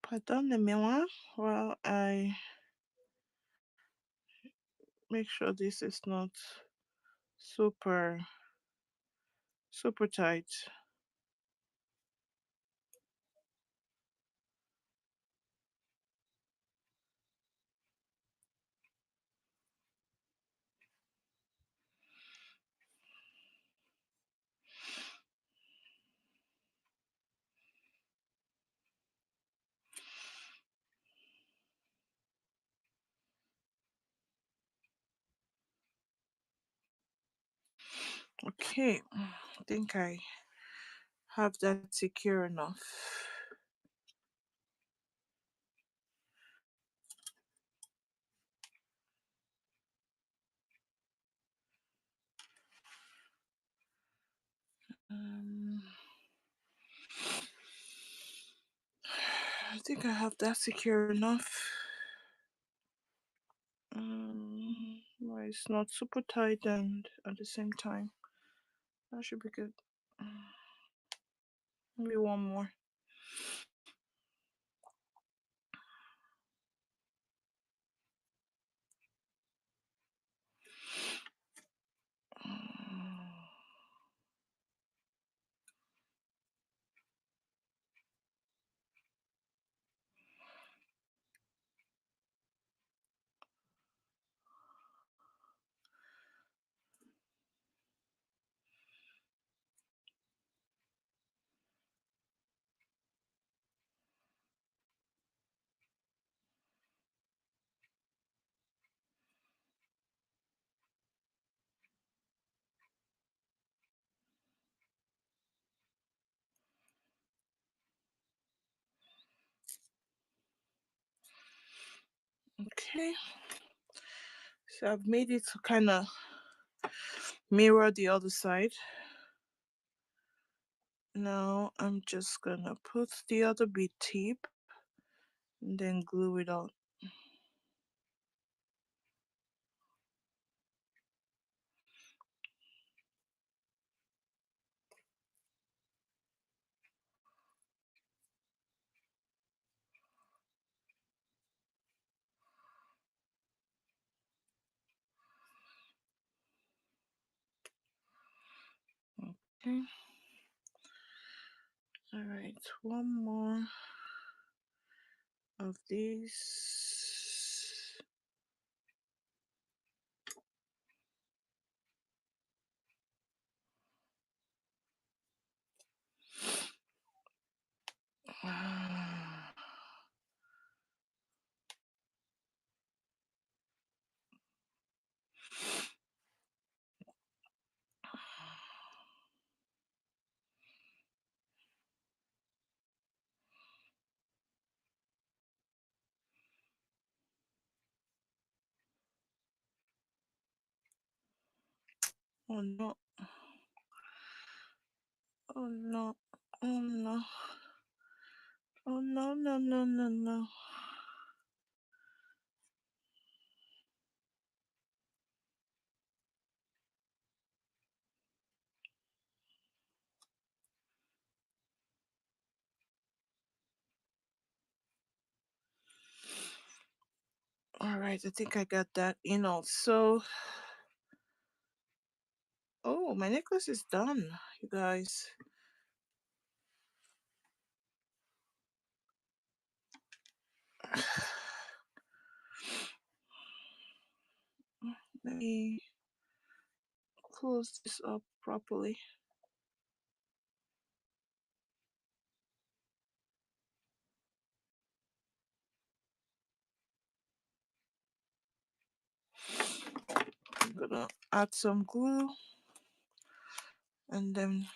Pardon-moi while I make sure this is not super super tight. Okay, I think I have that secure enough. Um, think I have that secure enough. Why it's not super tight and at the same time. That should be good. Maybe one more. Okay. So I've made it to kind of mirror the other side. Now I'm just gonna put the other bead tip and then glue it on. Okay. All right, one more of these. Oh no. Oh no. Oh no. Oh no, no, no, no, no. All right, I think I got that in also. Oh, my necklace is done, you guys. Let me close this up properly. I'm gonna add some glue and then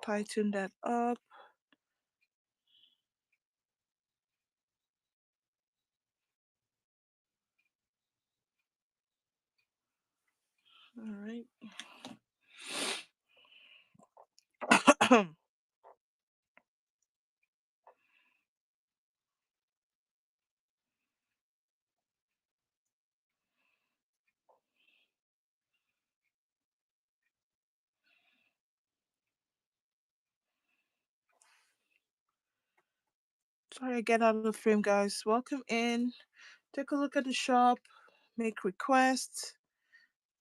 tighten that up. All right. Sorry I get out of the frame, guys. Welcome in. Take a look at the shop. Make requests.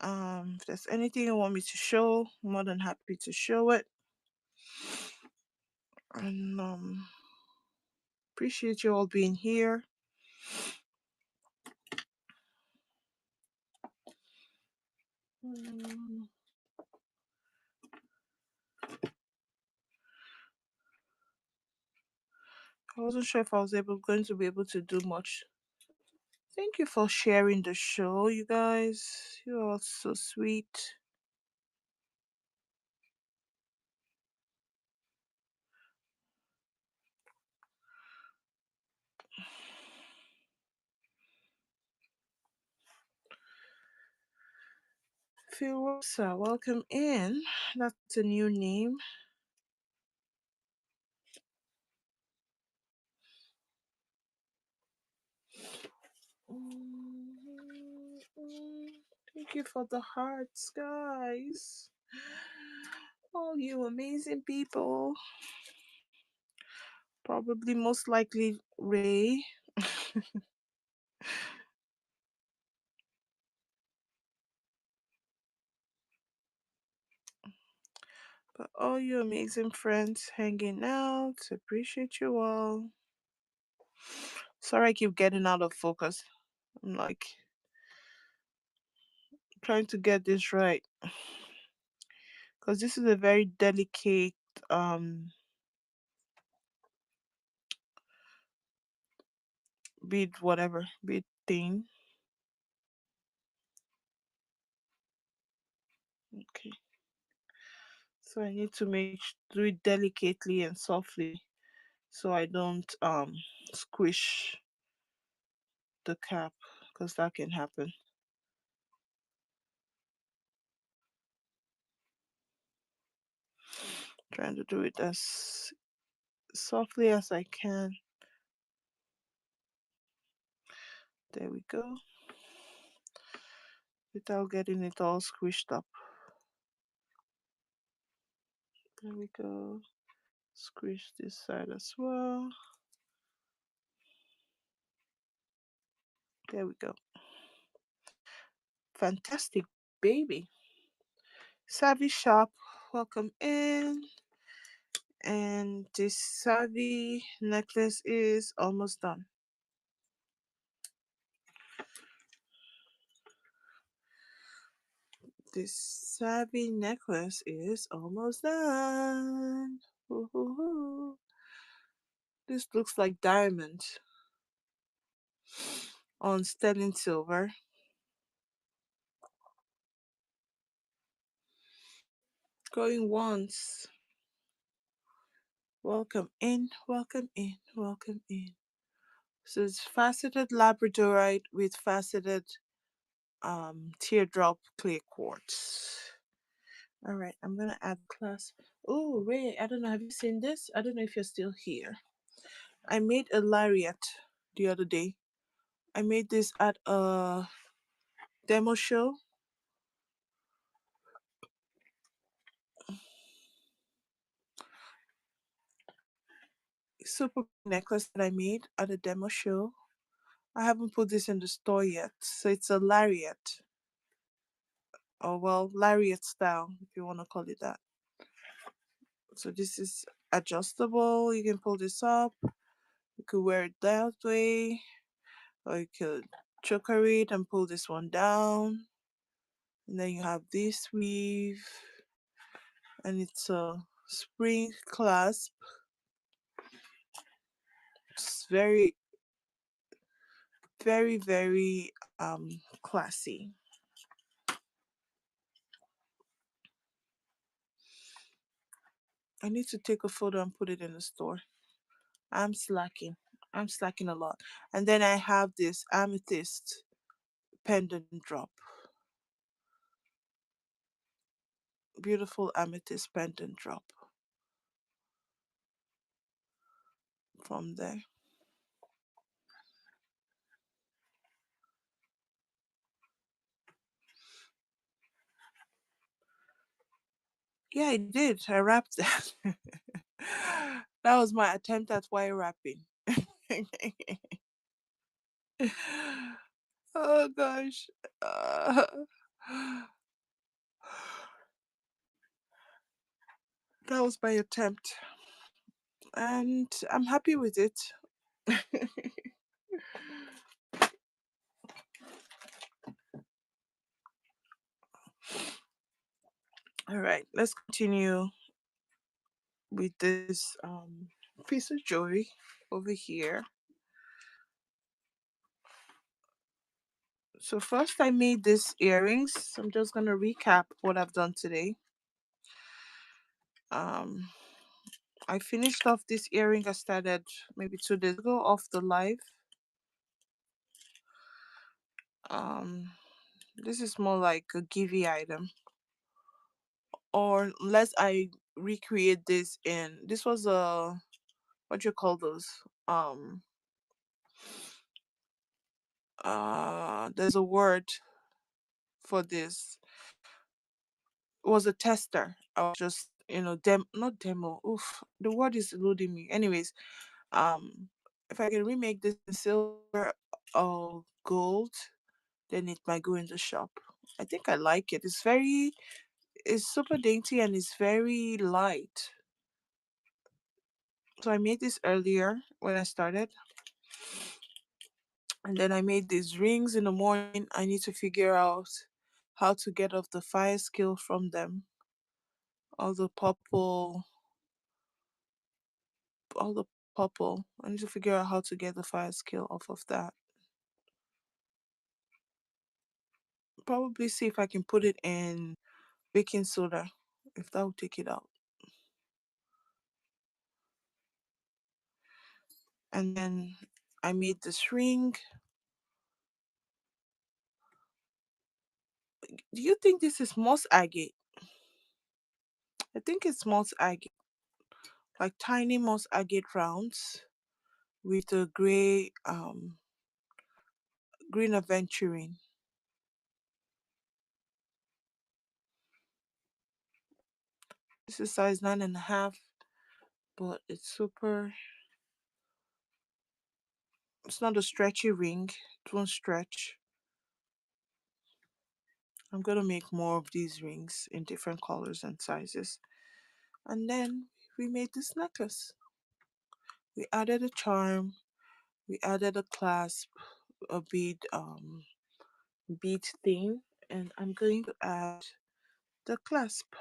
If there's anything you want me to show, I'm more than happy to show it. And appreciate you all being here. I wasn't sure if I was going to be able to do much. Thank you for sharing the show, you guys. You're all so sweet. Firosa, welcome in. That's a new name. Thank you for the hearts, guys. Oh, you amazing people. Probably most likely Ray. But all you amazing friends hanging out. Appreciate you all. Sorry I keep getting out of focus. I'm like trying to get this right. Because this is a very delicate um bead whatever bead thing. Okay. So I need to do it delicately and softly so I don't squish the cap because that can happen. Trying to do it as softly as I can. There we go. Without getting it all squished up. There we go. Squish this side as well. There we go. Fantastic baby. Savvy shop, welcome in. And this savvy necklace is almost done. This savvy necklace is almost done. Ooh. This looks like diamond on sterling silver. Going once. Welcome in, welcome in, welcome in. So it's faceted labradorite with faceted teardrop clear quartz. All right, I'm gonna add class. Oh, Ray, I don't know. Have you seen this? I don't know if you're still here. I made a lariat the other day. I made this at a demo show. Super necklace that I made at a demo show. I haven't put this in the store yet. So it's a lariat. Or well, lariat style, if you want to call it that. So this is adjustable. You can pull this up. You could wear it that way. Or you could choker it and pull this one down. And then you have this weave. And it's a spring clasp. It's very, very, very classy. I need to take a photo and put it in the store. I'm slacking. I'm slacking a lot. And then I have this amethyst pendant drop. Beautiful amethyst pendant drop from there. Yeah, I did. I wrapped that. That was my attempt at wire wrapping. Oh gosh. Uh, that was my attempt. And I'm happy with it. All right, let's continue with this piece of jewelry over here. So first I made these earrings. I'm just gonna recap what I've done today. Um I finished off this earring I started maybe 2 days ago off the live. Um this is more like a giveaway item. Or unless I recreate this in this was a what do you call those? Um there's a word for this was a tester. I was just, not demo. Oof, the word is eluding me. Anyways, um, if I can remake this in silver or gold, then it might go in the shop. I think I like it. It's super dainty and it's very light. So I made this earlier when I started, and then I made these rings in the morning. I need to figure out how to get off the fire skill from them. All the purple, all the purple. I need to figure out how to get the fire skill off of that. Probably see if I can put it in baking soda, if that will take it out. And then I made this ring. Do you think this is moss agate? I think it's moss agate, like tiny moss agate rounds with a green aventurine. This is size 9.5, but it's not a stretchy ring. It won't stretch. I'm gonna make more of these rings in different colors and sizes. And then we made this necklace. We added a charm, we added a clasp, a bead thing, and I'm going to add the clasp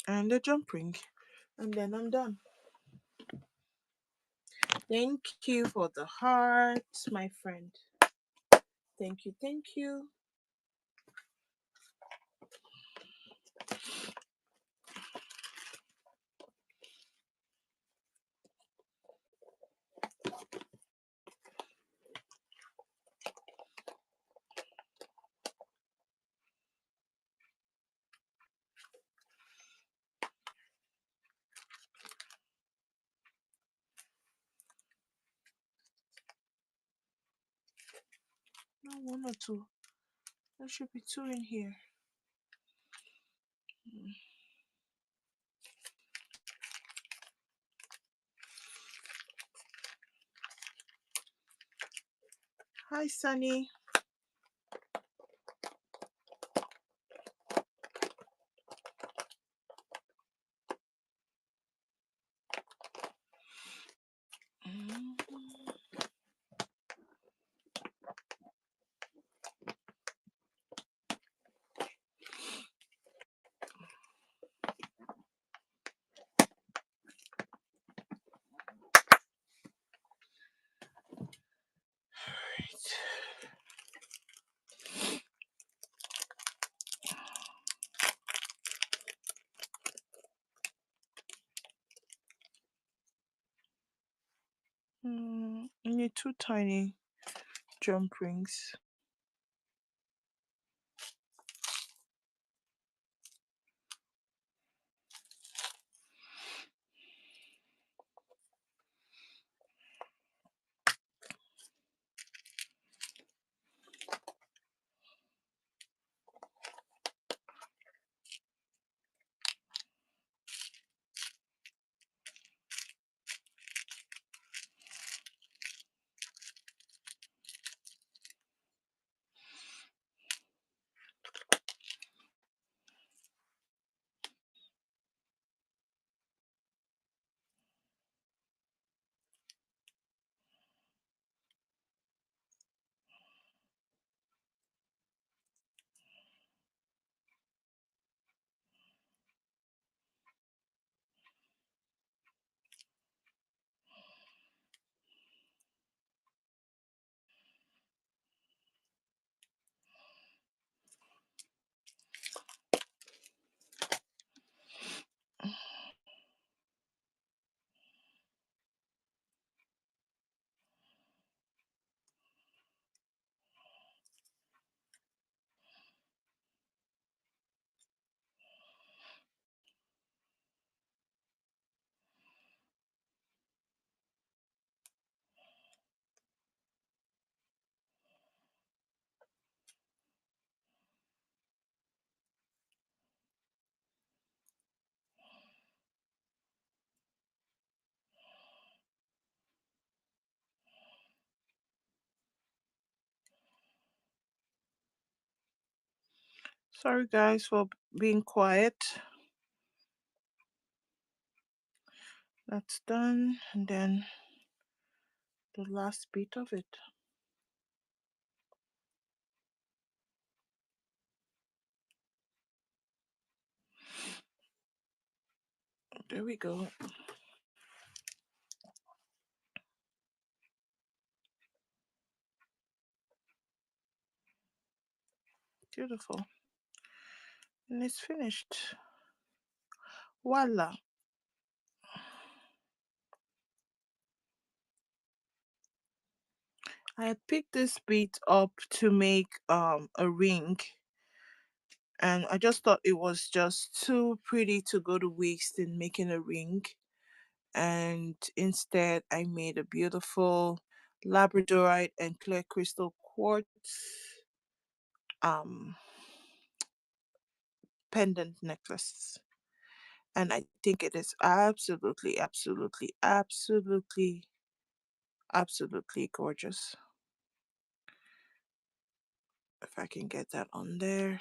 and the jump ring, and then I'm done. Thank you for the heart, my friend. Thank you, thank you. No, one or two. There should be two in here. Hi, Sunny. I need two tiny jump rings. Sorry, guys, for being quiet. That's done. And then the last bit of it. There we go. Beautiful. And it's finished. Voila. I had picked this bead up to make a ring, and I just thought it was just too pretty to go to waste in making a ring. And instead, I made a beautiful labradorite and clear crystal quartz um pendant necklace. And I think it is absolutely, absolutely, absolutely, absolutely gorgeous. If I can get that on there.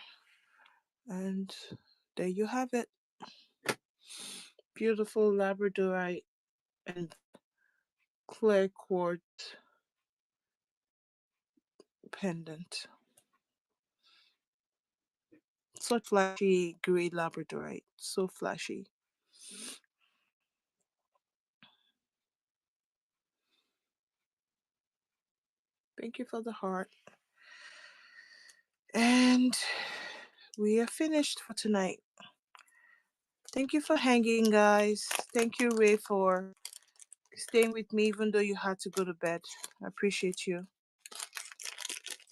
And there you have it. Beautiful labradorite and clear quartz pendant. Such flashy gray labradorite. So flashy. Thank you for the heart. And we are finished for tonight. Thank you for hanging, guys. Thank you, Ray, for staying with me even though you had to go to bed. I appreciate you.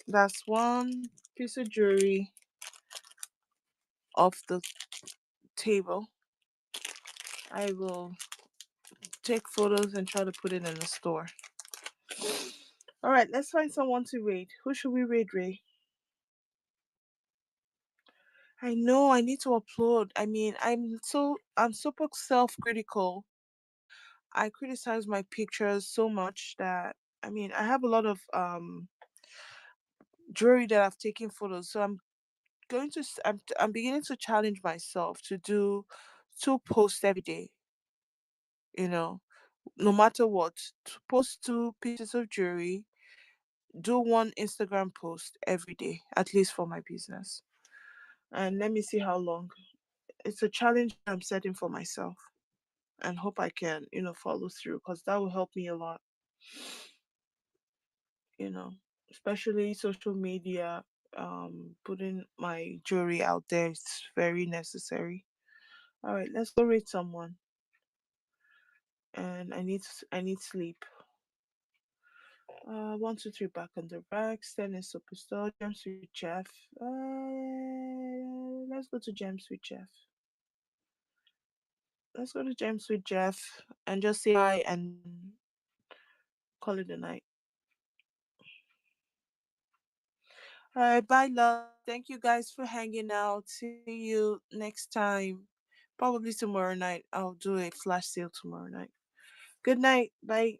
That's one piece of jewelry off the table. I will take photos and try to put it in the store. All right, let's find someone to raid. Who should we raid, Ray? I know I need to upload. I mean, I'm super self-critical. I criticize my pictures so much that I mean, I have a lot of jewelry that I've taken photos. So I'm beginning to challenge myself to do two posts every day, you know, no matter what. To post two pieces of jewelry, do one Instagram post every day, at least for my business. And let me see how long. It's a challenge I'm setting for myself and hope I can, follow through because that will help me a lot, you know, especially social media. Putting my jewelry out there is very necessary. All right, let's go rate someone. And I need sleep. 1, 2, 3 back on the rack. Stanley Superstar. James with Jeff. Let's go to James with Jeff. Let's go to James with Jeff and just say hi and call it a night. All right, bye, love. Thank you guys for hanging out. See you next time. Probably tomorrow night. I'll do a flash sale tomorrow night. Good night. Bye.